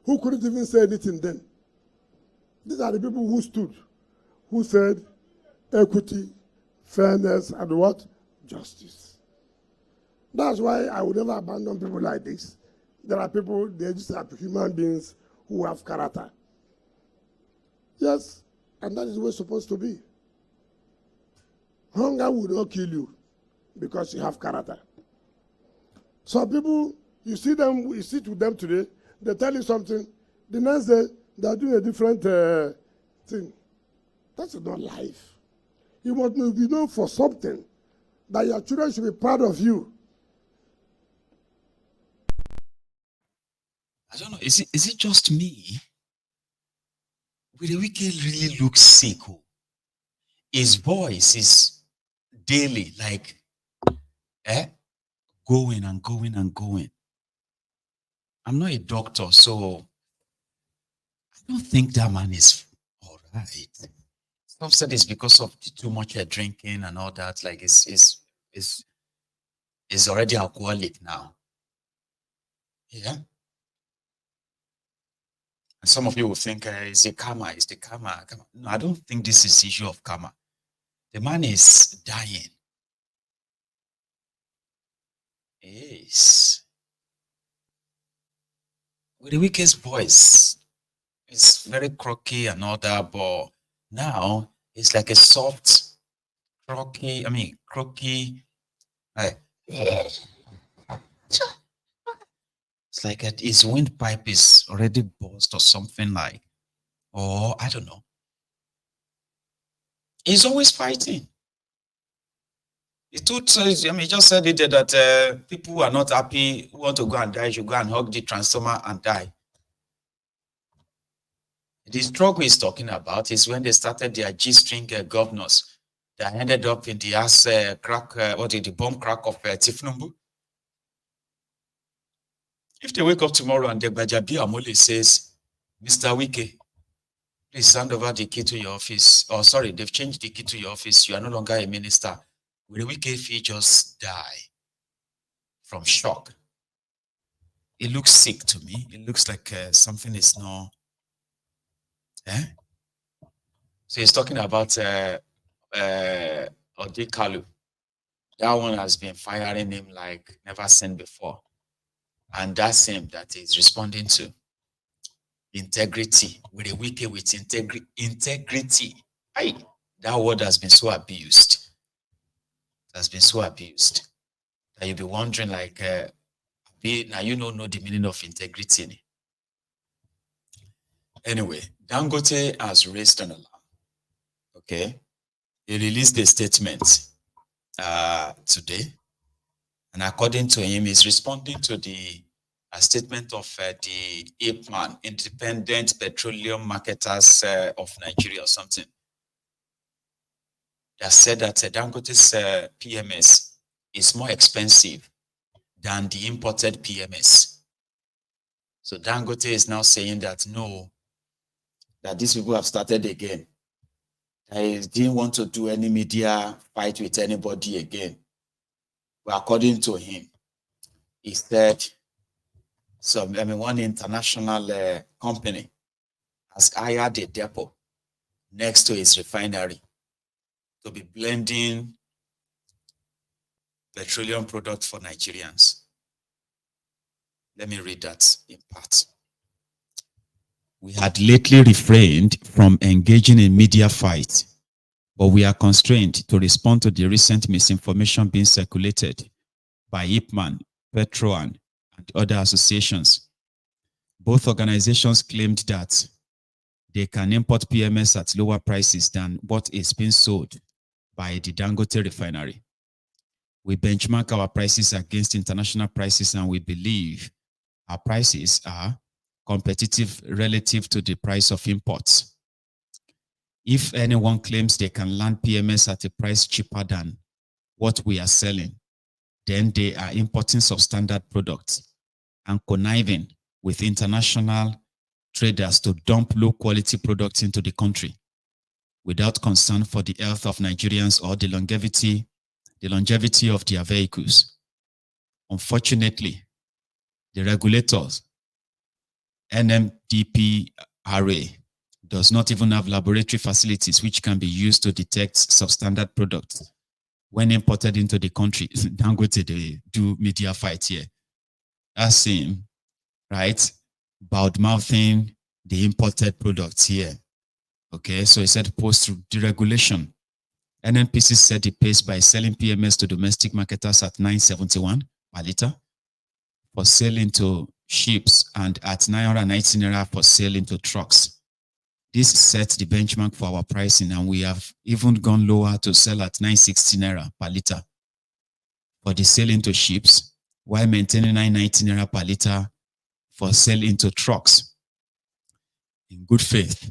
who couldn't even say anything then. These are the people who stood, who said equity, fairness, and what? Justice. That's why I would never abandon people like this. There are people, they just are human beings who have character. Yes, and that is the way it's supposed to be. Hunger will not kill you because you have character. Some people, you see them, you sit with them today, they tell you something, the next day, they are doing a different thing. That's not life. You must be known for something that your children should be proud of you. I don't know. Is it just me? Will the Wike really look sick? His voice is daily, like going and going and going. I'm not a doctor, so I don't think that man is all right. Some said it's because of too much drinking and all that. Like it's already alcoholic now. Yeah. And some of you will think it's the karma. No, I don't think this is issue of karma. The man is dying. Yes. With the Wike's voice, it's very croaky and all that, but now it's like a soft, croaky, it's like his windpipe is already burst or something like, or I don't know. He's always fighting. He just said it that people who are not happy, who want to go and die, should go and hug the transformer and die. The struggle he's talking about is when they started their G-string governors that ended up in the ass crack, the bomb crack of Tifnumbu. If they wake up tomorrow and Degbajabi Amole says, Mr. Wike, please hand over the key to your office. Oh, sorry, they've changed the key to your office. You are no longer a minister. Will Wike if he just die from shock? It looks sick to me. It looks like something is not. So he's talking about Odikalu. That one has been firing him like never seen before. And that's him that he's responding to. Integrity. With a Wike with integrity. Aye, that word has been so abused. It has been so abused. That you'll be wondering like, now you don't know the meaning of integrity. Anyway, Dangote has raised an alarm. Okay. He released a statement today. And according to him, he's responding to the statement of the IPMAN, Independent Petroleum Marketers of Nigeria or something, that said that Dangote's PMS is more expensive than the imported PMS. So Dangote is now saying that no, that these people have started again. They didn't want to do any media fight with anybody again. But according to him, he said, one international company has hired a depot next to his refinery to be blending petroleum products for Nigerians. Let me read that in part. We had lately refrained from engaging in media fight, but we are constrained to respond to the recent misinformation being circulated by IPMAN, Petroan, and other associations. Both organizations claimed that they can import PMS at lower prices than what is being sold by the Dangote refinery. We benchmark our prices against international prices, and we believe our prices are competitive relative to the price of imports. If anyone claims they can land PMS at a price cheaper than what we are selling, then they are importing substandard products and conniving with international traders to dump low-quality products into the country without concern for the health of Nigerians or the longevity of their vehicles. Unfortunately, the regulators NMDPRA does not even have laboratory facilities which can be used to detect substandard products when imported into the country. Dangote, they do media fight here. That's him, right? Bad-mouthing the imported products here. Okay, so he said post-deregulation, NNPC set the pace by selling PMS to domestic marketers at 971 per litre for sale into ships and at 990 naira for sale into trucks. This sets the benchmark for our pricing, and we have even gone lower to sell at 960 naira per litre for the sale into ships, while maintaining 990 naira per litre for sale into trucks. In good faith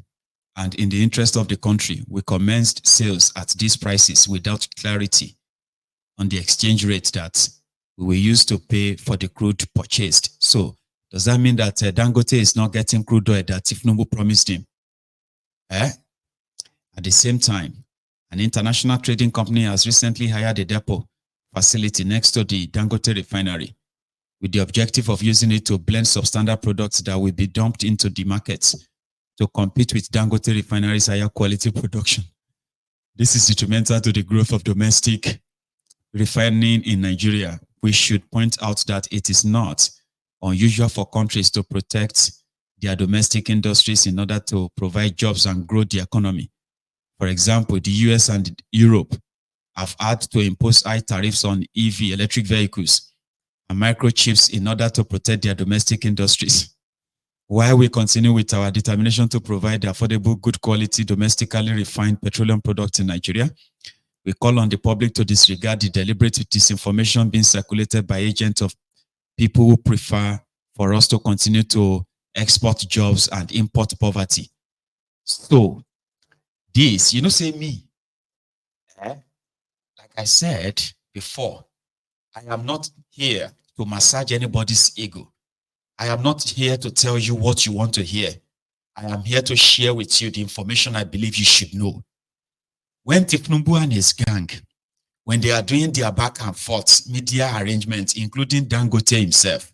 and in the interest of the country, we commenced sales at these prices without clarity on the exchange rate that we will use to pay for the crude purchased. So does that mean that Dangote is not getting crude oil that Tifnumbu promised him? At the same time, an international trading company has recently hired a depot facility next to the Dangote refinery with the objective of using it to blend substandard products that will be dumped into the markets to compete with Dangote refinery's higher quality production. This is detrimental to the growth of domestic refining in Nigeria. We should point out that it is not unusual for countries to protect their domestic industries in order to provide jobs and grow the economy. For example, the US and Europe have had to impose high tariffs on EV, electric vehicles, and microchips in order to protect their domestic industries. While we continue with our determination to provide affordable, good quality, domestically refined petroleum products in Nigeria, we call on the public to disregard the deliberate disinformation being circulated by agents of people who prefer for us to continue to export jobs and import poverty. So, this, say me, like I said before, I am not here to massage anybody's ego. I am not here to tell you what you want to hear. I am here to share with you the information I believe you should know. When Tifnumbu and his gang, when they are doing their back and forth media arrangements, including Dangote himself,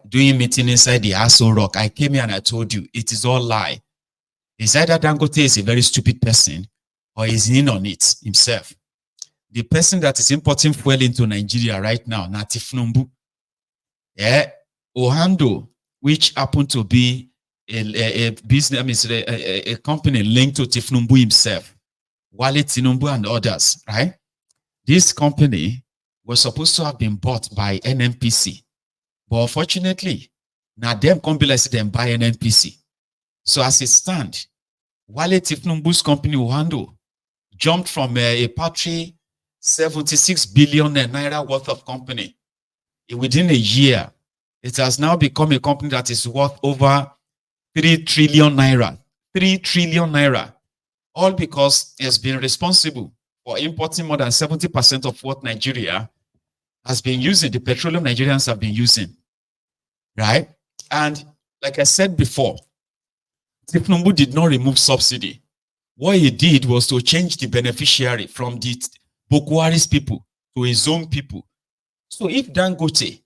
doing meeting inside the Aso Rock, I came here and I told you, it is all lie. It's either Dangote is a very stupid person or he's in on it himself. The person that is importing fuel into Nigeria right now, Tifnumbu, Ohando, which happened to be a business, a company linked to Tifnumbu himself, Wale Tinumbu and others, right? This company was supposed to have been bought by NNPC, but unfortunately, now them companies them buy NNPC. So as it stands, Wale Tifnumbu's company Ohando jumped from a paltry 76 billion naira worth of company. Within a year, it has now become a company that is worth over 3 trillion naira. 3 trillion naira. All because it has been responsible for importing more than 70% of what Nigeria has been using, the petroleum Nigerians have been using. Right? And like I said before, Tifnumbu did not remove subsidy. What he did was to change the beneficiary from the Bokwari's people to his own people. So if Dangote,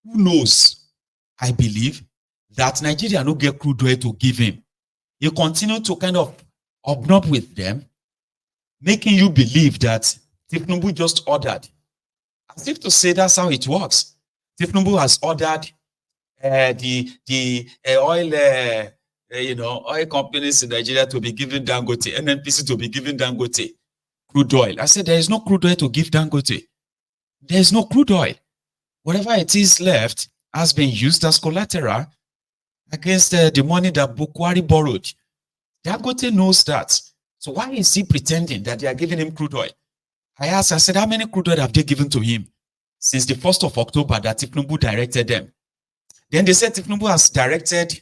who knows, I believe, that Nigeria no get crude oil to give him, he continue to kind of obnob with them, making you believe that Tifnumbu just ordered. As if to say that's how it works. Tifnumbu has ordered the oil, oil companies in Nigeria to be giving Dangote, NNPC to be giving Dangote crude oil. I said there is no crude oil to give Dangote. There is no crude oil. Whatever it is left has been used as collateral against the money that Bokwari borrowed. Dangote knows that. So why is he pretending that they are giving him crude oil? I said, how many crude oil have they given to him since the 1st of October that Tifnumbu directed them? Then they said Tifnumbu has directed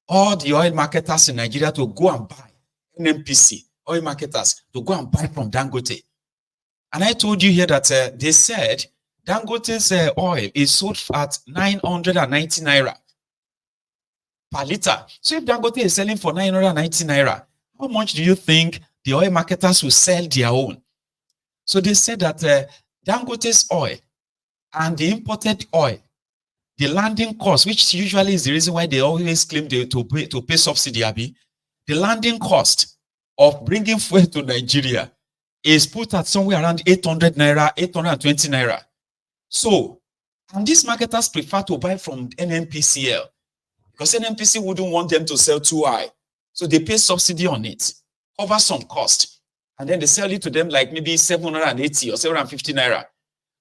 all the oil marketers in Nigeria to go and buy, NNPC, oil marketers, to go and buy from Dangote. And I told you here that they said Dangote's oil is sold at 990 naira per liter. So if Dangote is selling for 990 naira, how much do you think the oil marketers will sell their own? So they said that Dangote's oil and the imported oil, the landing cost, which usually is the reason why they always claim to pay subsidy, Abi, the landing cost of bringing fuel to Nigeria is put at somewhere around 800 naira, 820 naira. So, and these marketers prefer to buy from NNPCL because NNPC wouldn't want them to sell too high. So they pay subsidy on it, cover some cost, and then they sell it to them like maybe 780 or 750 naira.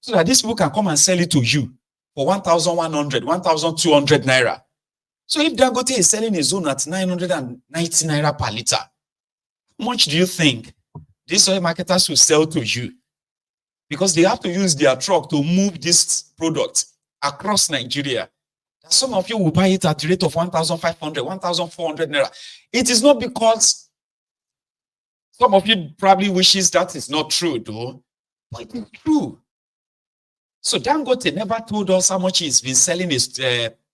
So that these people can come and sell it to you for 1,100, 1,200 naira. So if Dangote is selling his own at 990 naira per liter, how much do you think these oil marketers will sell to you? Because they have to use their truck to move this product across Nigeria. Some of you will buy it at the rate of 1,500, 1,400 naira. It is not because some of you probably wishes that is not true, though, but it is true. So Dangote never told us how much he's been selling his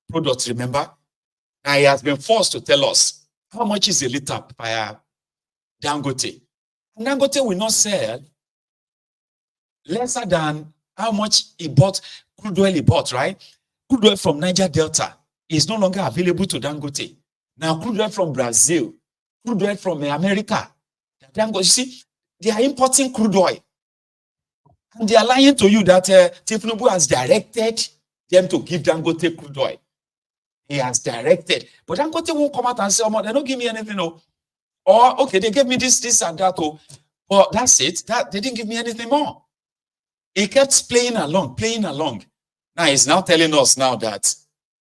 products, remember? And he has been forced to tell us how much is a liter by Dangote. And Dangote will not sell lesser than how much he bought, crude oil he bought, right? Crude oil from Niger Delta is no longer available to Dangote. Now, crude oil from Brazil, crude oil from America, Dangote, you see, they are importing crude oil. And they are lying to you that Tinubu has directed them to give Dangote crude oil. He has directed. But Dangote won't come out and say, oh, they don't give me anything. No. Or, okay, they gave me this and that. Oh, but that's it. They didn't give me anything more. He kept playing along. Now he's now telling us now that,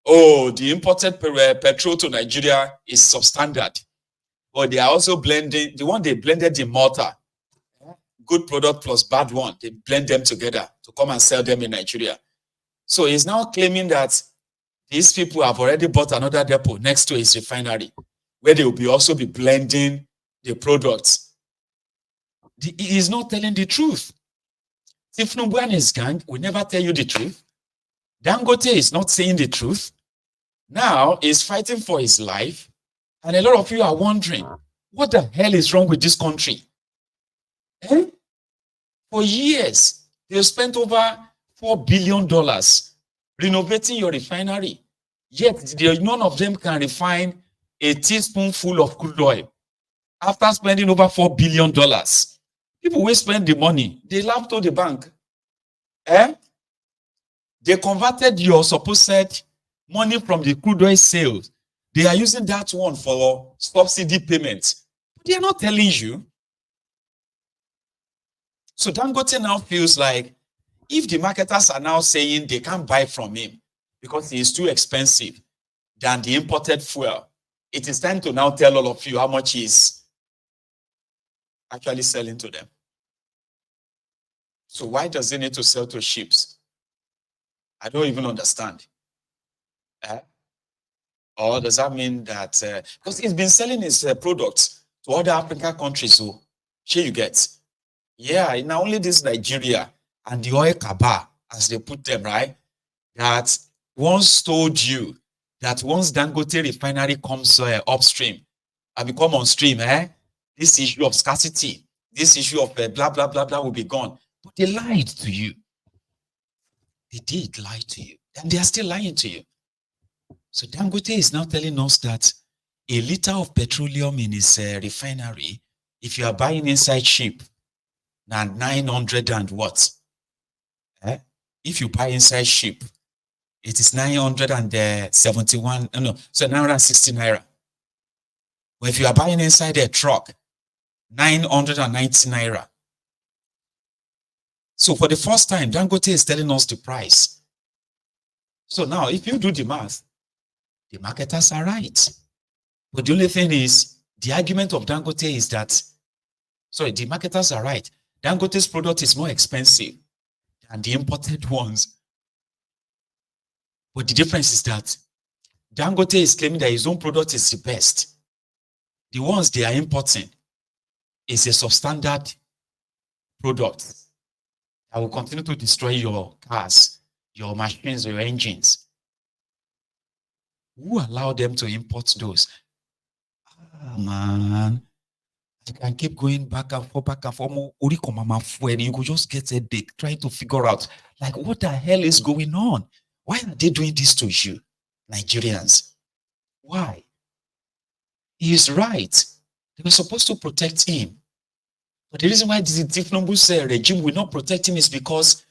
oh, the imported petrol to Nigeria is substandard. But they are also blending, the one they blended in Malta, good product plus bad one, they blend them together to come and sell them in Nigeria. So he's now claiming that these people have already bought another depot next to his refinery, where they will also be blending the products. He is not telling the truth. Tinubu and his gang will never tell you the truth. Dangote is not saying the truth. Now he's fighting for his life. And a lot of you are wondering, what the hell is wrong with this country? For years, they've spent over $4 billion renovating your refinery. Yet, none of them can refine a teaspoonful of crude oil. After spending over $4 billion, people will spend the money. They laugh to the bank. They converted your supposed money from the crude oil sales. They are using that one for subsidy payments. They are not telling you. So Dangote now feels like if the marketers are now saying they can't buy from him because he is too expensive than the imported fuel, it is time to now tell all of you how much he is actually selling to them. So why does he need to sell to ships? I don't even understand. Or does that mean that, because he's been selling his products to other African countries, so sure you get. Yeah, now only this Nigeria and the oil cabal, as they put them, right, that once told you that once Dangote refinery comes upstream and become on stream, this issue of scarcity, this issue of blah, blah, blah, blah will be gone. But they lied to you. They did lie to you. And they are still lying to you. So Dangote is now telling us that a liter of petroleum in his refinery, if you are buying inside ship, now 900 and what? If you buy inside ship, it is 971, so 960 naira. But if you are buying inside a truck, 990 naira. So for the first time, Dangote is telling us the price. So now, if you do the math, the marketers are right. But the only thing is, the argument of Dangote is that, the marketers are right. Dangote's product is more expensive than the imported ones. But the difference is that Dangote is claiming that his own product is the best. The ones they are importing is a substandard product that will continue to destroy your cars, your machines, your engines. Who allowed them to import those? Man, I can keep going back and forth. You could just get a dick trying to figure out, like, what the hell is going on? Why are they doing this to you, Nigerians? Why? He is right. They were supposed to protect him. But the reason why the Tifnubu's regime will not protect him is because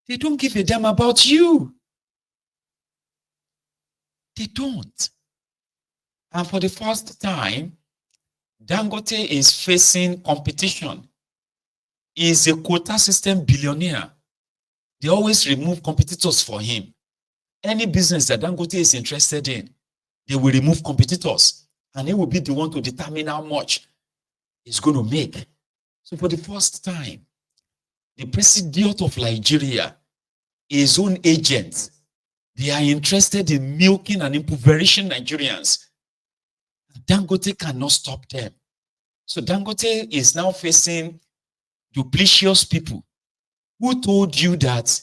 they don't give a damn about you. They don't. And for the first time, Dangote is facing competition. He is a quota system billionaire. They always remove competitors for him. Any business that Dangote is interested in, they will remove competitors. And he will be the one to determine how much he's going to make. So for the first time, the president of Nigeria, his own agents, they are interested in milking and impoverishing Nigerians. Dangote cannot stop them. So Dangote is now facing duplicitous people who told you that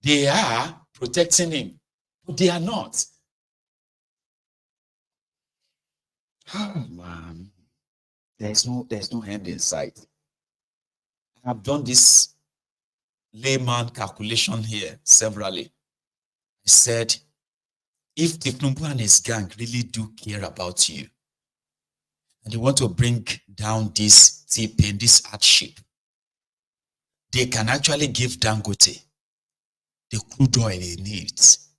they are protecting him, but they are not. Oh man, there's no end in sight. I've done this layman calculation here severally. I said, if Tifnumbu and his gang really do care about you, and they want to bring down this T-pain, this hardship, they can actually give Dangote the crude oil he needs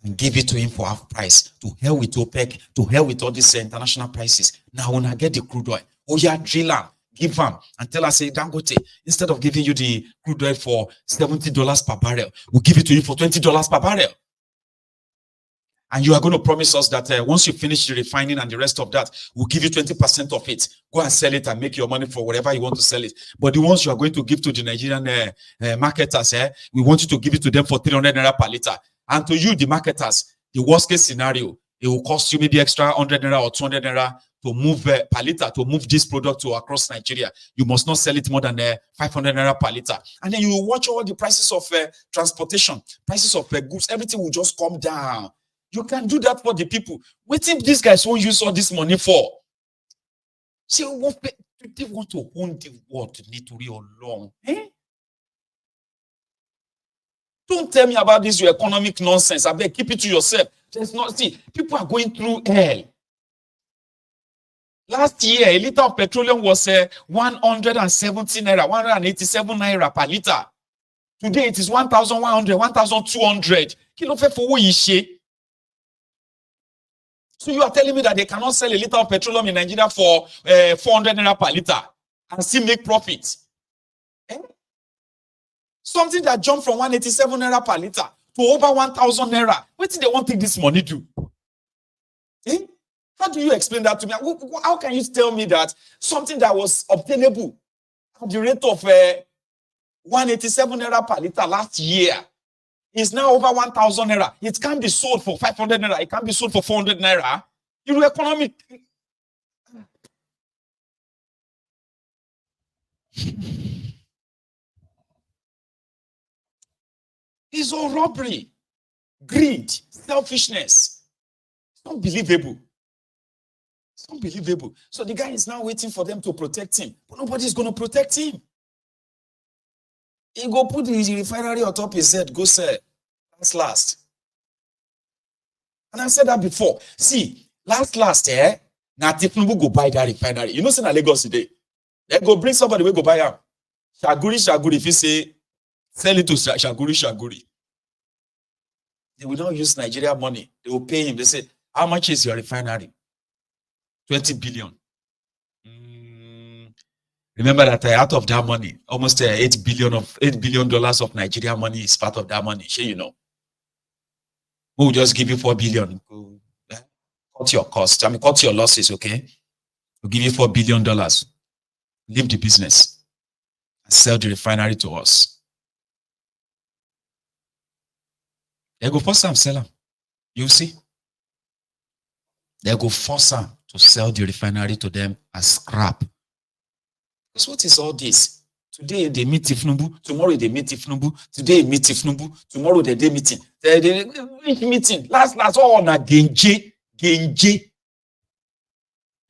and give it to him for half price. To hell with OPEC, to hell with all these international prices. Now when I get the crude oil, oh yeah, drill him, give him, and tell us, say, Dangote, instead of giving you the crude oil for $70 per barrel, we'll give it to you for $20 per barrel. And you are going to promise us that once you finish the refining and the rest of that, we'll give you 20% of it. Go and sell it and make your money for whatever you want to sell it. But the ones you are going to give to the Nigerian marketers, we want you to give it to them for 300 naira per liter. And to you, the marketers, the worst case scenario, it will cost you maybe extra 100 naira or 200 naira to move per liter, to move this product to across Nigeria. You must not sell it more than 500 naira per liter. And then you will watch all the prices of transportation, prices of goods, everything will just come down. You can do that for the people. What if these guys won't use all this money for? See, they want to own the world literally alone. Eh? Don't tell me about this your economic nonsense. I beg, keep it to yourself. There's not, see, people are going through hell. Last year, a liter of petroleum was 170 naira, 187 naira per liter. Today, it is 1,100, 1,200. Kilo fe for So you are telling me that they cannot sell a liter of petroleum in Nigeria for 400 naira per liter and still make profit? Eh? Something that jumped from 187 naira per liter to over 1,000 naira. What do they want to take this money to? Eh? How do you explain that to me? How can you tell me that something that was obtainable at the rate of 187 naira per liter last year is now over 1,000 naira? It can't be sold for 500 naira. It can't be sold for 400 naira. Your economic. It's all robbery, greed, selfishness. It's unbelievable. It's unbelievable. So the guy is now waiting for them to protect him, but nobody's going to protect him. He go put the refinery on top his head, go sell. That's last. And I said that before. See, last, now Tifnubu go buy that refinery. You know, say na Lagos today. They go bring somebody will go buy him. Shaguri, if you say, sell it to Shaguri. They will not use Nigeria money. They will pay him. They say, how much is your refinery? 20 billion. Remember that out of that money, almost $8 billion of Nigeria money is part of that money. Sure, you know. We'll just give you 4 billion. Cut your costs. Cut your losses, okay? We'll give you $4 billion. Leave the business and sell the refinery to us. They go force them, sell them. You see? They go force them to sell the refinery to them as scrap. Because what is all this? Today they meet Tifnubu, tomorrow they meet Tifnubu, today they meet Tifnubu, tomorrow they meeting. They meeting. Last all on a genje.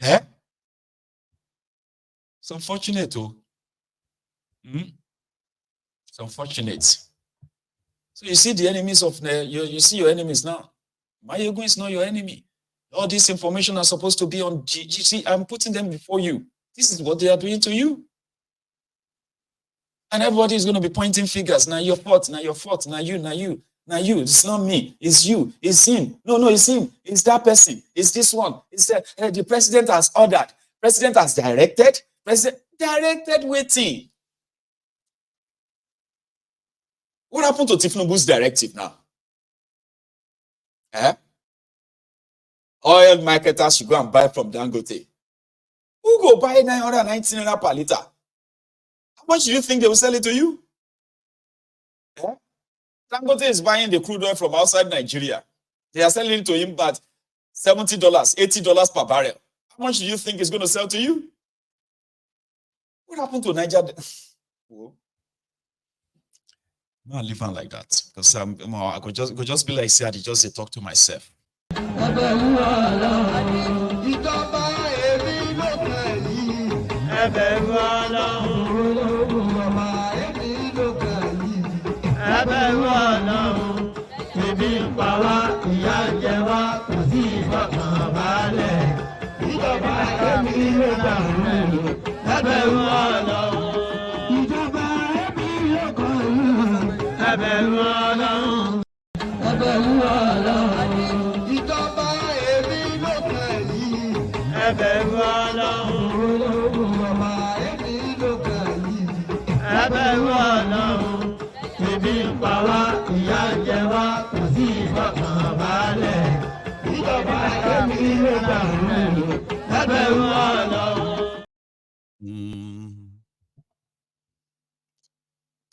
Eh? It's unfortunate, oh. It's unfortunate. It's So you see the enemies of you see your enemies now. Mayegun is not your enemy. All this information are supposed to be on GGC. I'm putting them before you. This is what they are doing to you. And everybody is going to be pointing fingers. Now your fault, now your fault, now you, now you, now you. It's not me, it's you, it's him. No, it's him, it's that person, it's this one. It's that the president has ordered, president has directed, president directed waiting. What happened to Tinubu's directive now? Oil marketers should go and buy from Dangote. Who go buy 919 naira per liter? How much do you think they will sell it to you? Dangote is buying the crude oil from outside Nigeria. They are selling it to him at $70, $80 per barrel. How much do you think it's going to sell to you? What happened to Niger? I'm not living like that because I could just be like, say, I just talk to myself.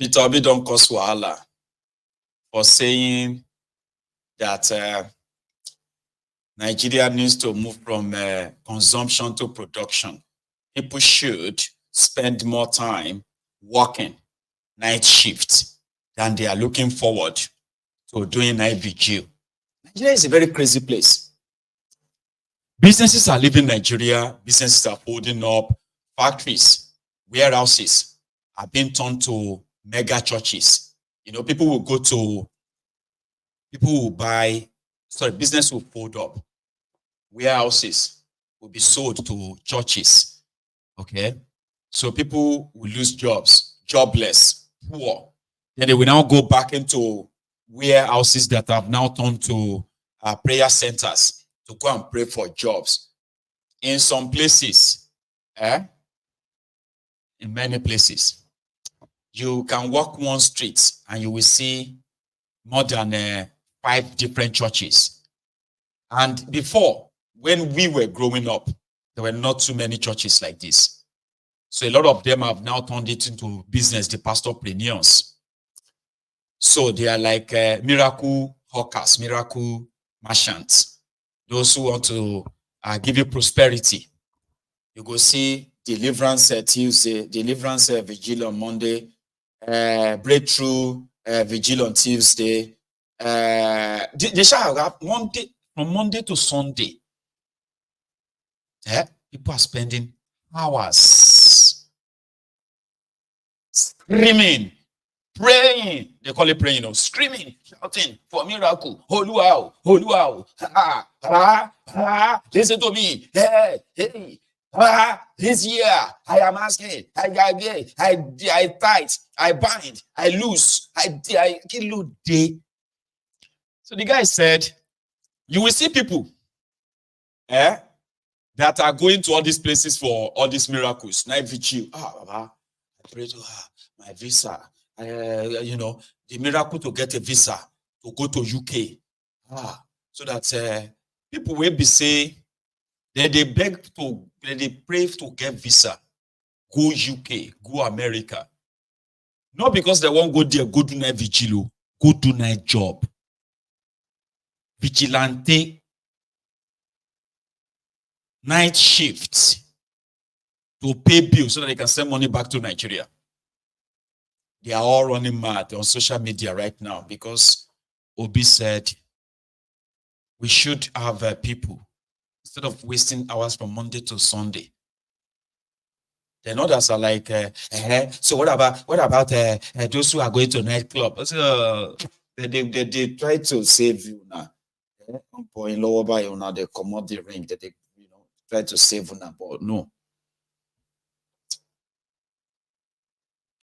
Peter Obi don't cause wahala for saying that Nigeria needs to move from consumption to production. People should spend more time working night shifts than they are looking forward to doing night vigil. Nigeria is a very crazy place. Businesses are leaving Nigeria. Businesses are folding up. Factories, warehouses are being turned to mega churches. You know, people will buy, business will fold up. Warehouses will be sold to churches. Okay? So people will lose jobs, jobless, poor. Then they will now go back into warehouses that have now turned to prayer centers to go and pray for jobs. In some places, in many places, you can walk one street and you will see more than 5 different churches. And before, when we were growing up, there were not too many churches like this. So a lot of them have now turned it into business, the pastorpreneurs. So they are like miracle hawkers, miracle merchants. Those who want to give you prosperity. You go see deliverance Tuesday, deliverance vigil on Monday, breakthrough vigil on Tuesday. They shall have from Monday to Sunday. People are spending hours screaming, praying. They call it praying, screaming, shouting for miracle. Holy wow, holy wow. Listen to me. Hey. This year I am asking, I tithe, I bind, I lose, I kill day. So the guy said, you will see people that are going to all these places for all these miracles. Night vigil. Baba, I pray to my visa. The miracle to get a visa to go to UK. So that people will be saying, they pray to get visa, go UK, go America. Not because they won't go there, go do night vigil, go do night job. Vigilante. Night shifts to pay bills so that they can send money back to Nigeria. They are all running mad on social media right now because Obi said we should have people, instead of wasting hours from Monday to Sunday. Then others are like, so what about those who are going to nightclub? They try to save you now. Point lower by you now, they come out the ring that they try to save you now, but no.